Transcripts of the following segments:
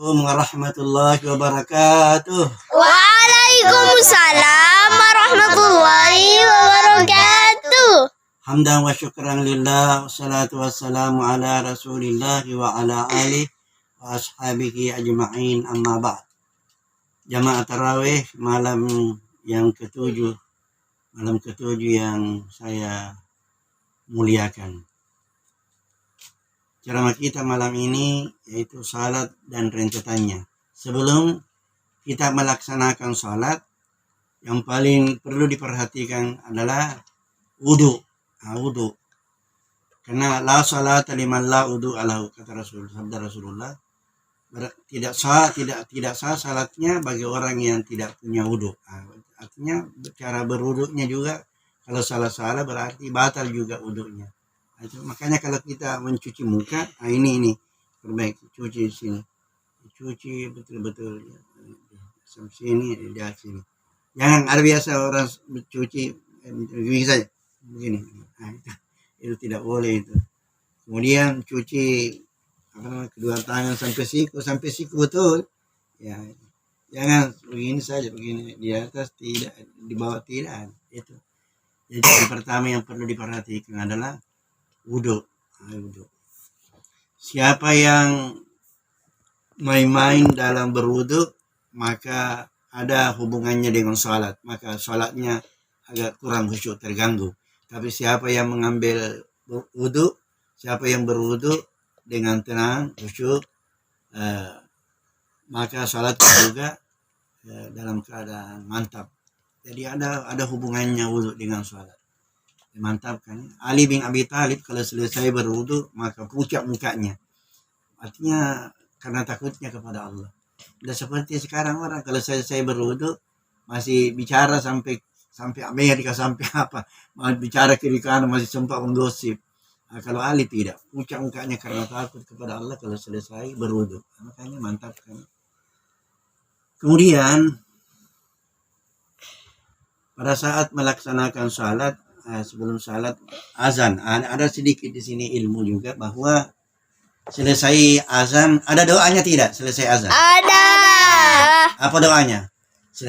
Assalamualaikum warahmatullahi wabarakatuh. Waalaikumsalam warahmatullahi wabarakatuh. Hamdan wa syukran lillah, wassalatu wassalamu ala rasulillah wa ala alihi wa ashabihi ajma'in, amma ba'd. Jamaah tarawih malam yang ketujuh, yang saya muliakan. Ceramah kita malam ini yaitu salat dan rentetannya. Sebelum kita melaksanakan salat, yang paling perlu diperhatikan adalah wudu. Wudu. Karena la salata liman la wudu alahu, kata sabda Rasulullah. Tidak sah salatnya bagi orang yang tidak punya wudu. Artinya cara berwuduknya juga kalau salah-salah berarti batal juga wudunya. Makanya kalau kita mencuci muka, ini perbaiki, cuci di sini, cuci betul-betul ya. Sampai sini, di sini. Jangan ada biasa orang mencuci begini saja, begini. Itu tidak boleh itu. Kemudian cuci kedua tangan sampai siku betul. Ya, jangan begini saja, begini di atas tidak, di bawah tidak. Itu. Jadi yang pertama yang perlu diperhatikan adalah wudu. Siapa yang main-main dalam berwudu, maka ada hubungannya dengan salat, maka salatnya agak kurang khusyuk, terganggu. Tapi siapa yang mengambil wudu, siapa yang berwudu dengan tenang, khusyuk, maka salatnya juga dalam keadaan mantap. Jadi ada hubungannya wudu dengan salat. Mantap kan? Ali bin Abi Thalib kalau selesai berwudu maka pucat mukanya. Artinya karena takutnya kepada Allah. Udah seperti sekarang orang kalau selesai berwudu masih bicara sampai Amerika, sampai apa, masih bicara kiri kanan, masih sempat menggosip. Kalau Ali tidak, pucat mukanya karena takut kepada Allah kalau selesai berwudu. Makanya mantap kan. Kemudian pada saat melaksanakan salat, sebelum salat azan, ada sedikit di sini ilmu juga bahwa selesai azan ada doanya tidak? Selesai azan Ada. apa doanya?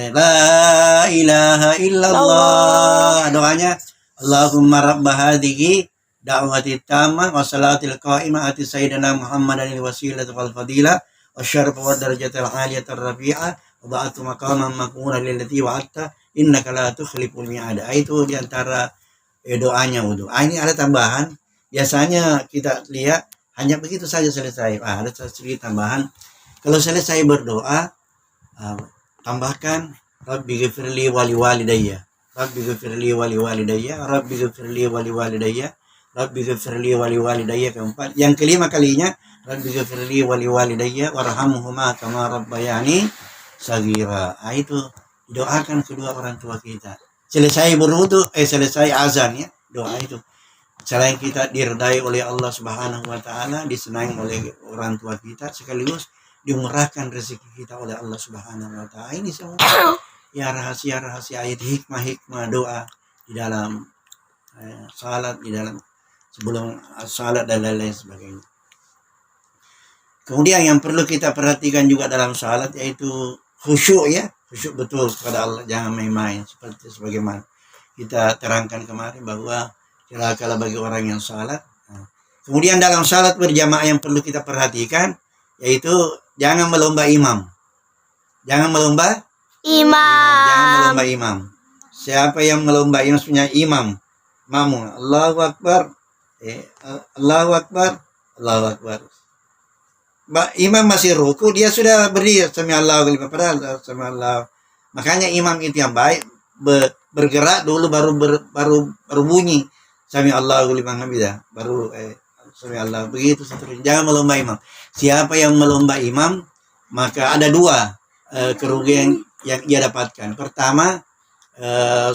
La ilaha illallah. Doanya Allahumma rabba hadhihi da'wati tammah wa salatil qa'imah ati sayyidina Muhammadan al-wasilata wal fadilah wa syarfa wa darajatil aliyata rafi'ah wa ba'atu maqaman maqmuna lillati wa'atta innaka la tukhliful mi'ad. Itu diantara doanya wudu. Ini ada tambahan. Biasanya kita lihat hanya begitu saja selesai. Ada sedikit tambahan. Kalau selesai berdoa, tambahkan Rabbi ghfirli wali walidayya, Rabbi ghfirli wali walidayya, Rabbi ghfirli wali walidayya, Rabbi ghfirli wali walidayya. Keempat. Yang kelima kalinya Rabbi ghfirli wali walidayya warhamhuma kama rabbayani saghira. Itu doakan kedua orang tua kita. Selesai berwudu, selesai azan ya, doa itu. Selain kita diridai oleh Allah Subhanahu wa taala, disenangi oleh orang tua kita, sekaligus dimurahkan rezeki kita oleh Allah Subhanahu wa taala. Ini semua ya rahasia-rahasia ayat hikmah doa di dalam salat, di dalam sebelum salat dan lain-lain sebagainya. Kemudian yang perlu kita perhatikan juga dalam salat yaitu khusyuk ya. Khusyuk betul kepada Allah, jangan main-main. Seperti sebagaimana kita terangkan kemarin bahwa celaka bagi orang yang salat. Kemudian dalam salat berjamaah yang perlu kita perhatikan yaitu jangan melomba imam. Jangan melomba imam. Siapa yang melomba imam punya imam, mamu Allahu Akbar, Allahu Akbar, Allahu Akbar. Imam masih ruku, dia sudah berdiri sami Allahu liman, padahal sami Allah. Makanya imam itu yang baik bergerak dulu baru bunyi sami Allahu liman hamidah, baru sami Allah. Begitu seterusnya. Jangan melomba imam. Siapa yang melomba imam maka ada dua kerugian yang ia dapatkan. Pertama,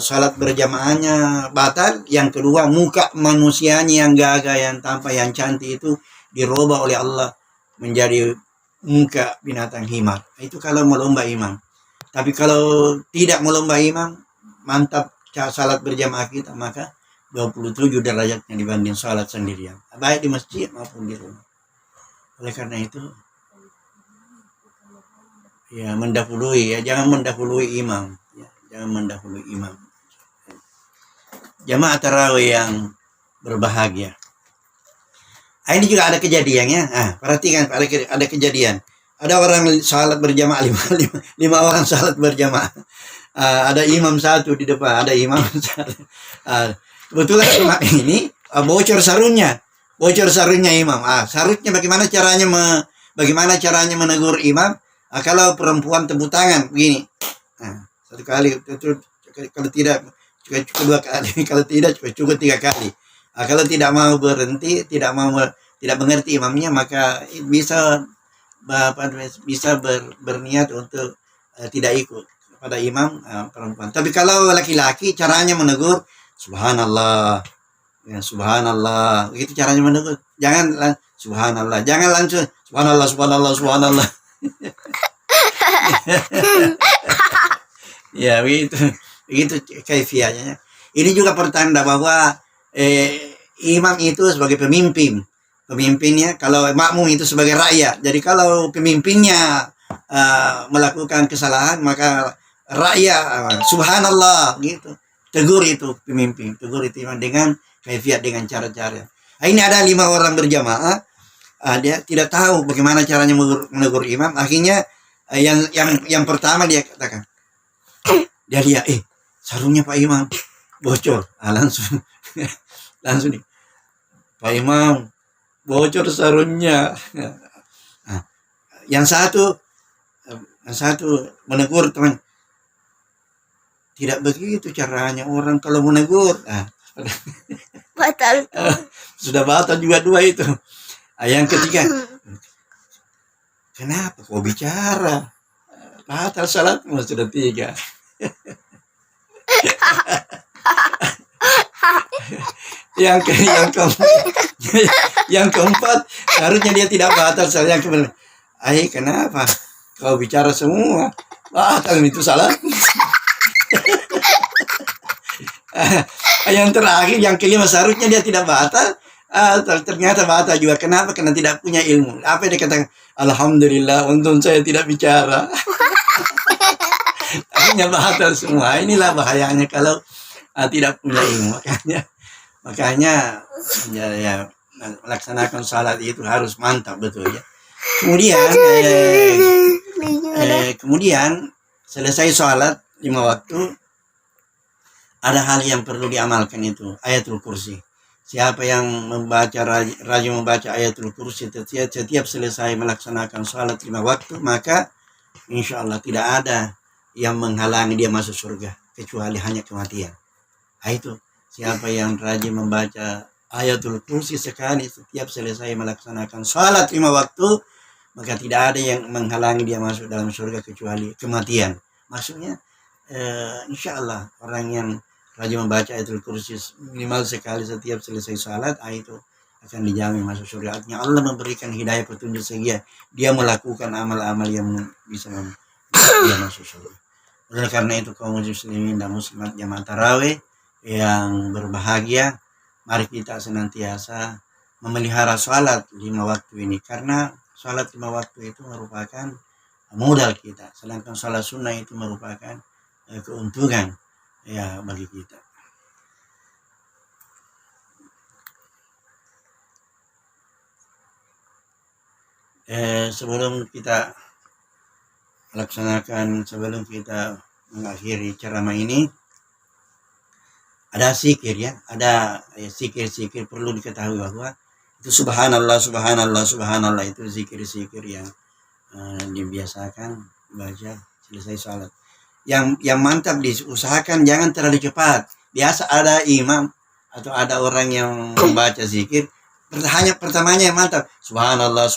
salat berjamaahnya batal. Yang kedua, muka manusianya yang gagah, yang tampan, yang cantik itu dirubah oleh Allah menjadi muka binatang himar. Itu kalau melomba imam. Tapi kalau tidak melomba imam, mantap salat berjamaah kita, maka 27 derajatnya dibanding salat sendirian, baik di masjid maupun di rumah. Oleh karena itu ya mendahului, ya jangan mendahului imam, ya, jangan mendahului imam. Jamaah tarawih yang berbahagia. Ini juga ada kejadiannya. Perhatikan, ada kejadian. Ada orang salat berjamaah, lima orang salat berjamaah. Ada imam satu di depan, ada imam satu. Kebetulan ini bocor sarungnya imam. Sarungnya bagaimana caranya menegur imam? Kalau perempuan tepuk tangan begini. Satu kali, kalau tidak cukup dua kali, kalau tidak cukup 3 kali. Kalau tidak mau berhenti, tidak mengerti imamnya, maka bisa berniat untuk tidak ikut pada imam perempuan. Tapi kalau laki-laki caranya menegur subhanallah, ya, subhanallah, begitu caranya menegur. Jangan subhanallah, jangan langsung subhanallah. Ya begitu kaifiahnya. Ini juga pertanda bahwa imam itu sebagai pemimpinnya, kalau makmum itu sebagai rakyat. Jadi kalau pemimpinnya melakukan kesalahan, maka rakyat subhanallah gitu, tegur itu pemimpin, tegur itu imam dengan kaifiat, dengan cara-cara. Ini ada 5 orang berjamaah, dia tidak tahu bagaimana caranya menegur imam. Akhirnya yang pertama dia katakan, dia lihat sarungnya Pak Imam bocor. Langsung nih, Pak Imam bocor sarungnya. Yang satu menegur teman, tidak begitu caranya orang kalau menegur. Batal. Sudah batal juga 2 itu. Yang ketiga, kenapa kau bicara? Batal salatmu sudah 3. yang keempat harusnya dia tidak batal. Yang keempat, kenapa kau bicara semua? Batal itu salah. Yang terakhir, yang kelima, seharusnya dia tidak batal. Ternyata batal juga. Kenapa? Karena tidak punya ilmu. Apa yang dia katakan? Alhamdulillah, untung saya tidak bicara. Akhirnya batal semua. Inilah bahayanya kalau tidak punya ilmu. Makanya ya, melaksanakan salat itu harus mantap betul ya. Kemudian selesai salat 5 waktu, ada hal yang perlu diamalkan, itu ayatul kursi. Siapa yang rajin membaca ayatul kursi setiap selesai melaksanakan salat 5 waktu, maka insya Allah tidak ada yang menghalangi dia masuk surga kecuali hanya kematian. Itu siapa yang rajin membaca ayatul kursi sekali setiap selesai melaksanakan salat 5 waktu, maka tidak ada yang menghalangi dia masuk dalam surga kecuali kematian. Maksudnya insya Allah orang yang rajin membaca ayatul kursi minimal sekali setiap selesai salat, itu akan dijamin masuk surga. Artinya Allah memberikan hidayah, petunjuk sehingga dia melakukan amal-amal yang bisa dia masuk surga. Oleh karena itu, kaum muslimin dan muslimat jamaah tarawih yang berbahagia, mari kita senantiasa memelihara salat 5 waktu ini, karena salat 5 waktu itu merupakan modal kita, sedangkan salat sunnah itu merupakan keuntungan ya bagi kita. Sebelum kita mengakhiri ceramah ini, ada zikir ya, ada zikir perlu diketahui bahwa itu subhanallah itu zikir yang dibiasakan baca selesai salat. Yang mantap diusahakan jangan terlalu cepat. Biasa ada imam atau ada orang yang membaca zikir, hanya pertamanya yang mantap, subhanallah.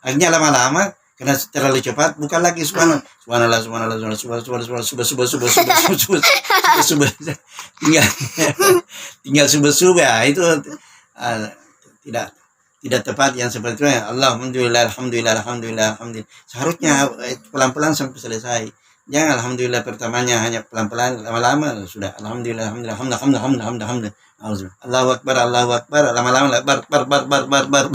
Akhirnya lama-lama karena terlalu cepat, bukan lagi subhanallah. Tinggal subah itu tidak tepat. Yang seperti itu alhamdulillah. Seharusnya pelan-pelan sampai selesai. Jangan alhamdulillah pertamanya hanya pelan-pelan, lama-lama sudah alhamdulillah. Allahu akbar, lama-lama bar.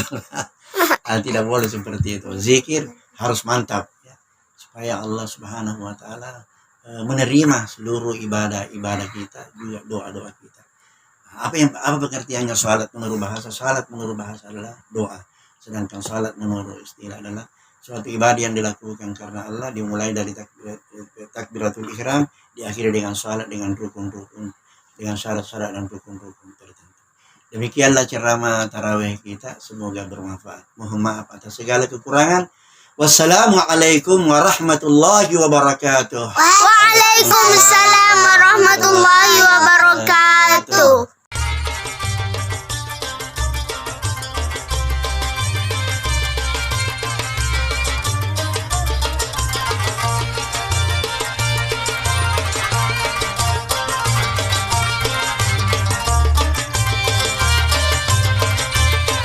Tidak boleh seperti itu. Zikir harus mantap ya, supaya Allah Subhanahu wa taala menerima seluruh ibadah kita, juga doa-doa kita. Apa pengertiannya salat menurut bahasa? Salat menurut bahasa adalah doa. Sedangkan salat menurut istilah adalah suatu ibadah yang dilakukan karena Allah, dimulai dari takbiratul ihram, diakhiri dengan salat, dengan rukun-rukun, dengan syarat-syarat dan rukun-rukun tertentu. Demikianlah ceramah tarawih kita, semoga bermanfaat. Mohon maaf atas segala kekurangan. Wassalamualaikum warahmatullahi wabarakatuh. Waalaikumsalam warahmatullahi wabarakatuh.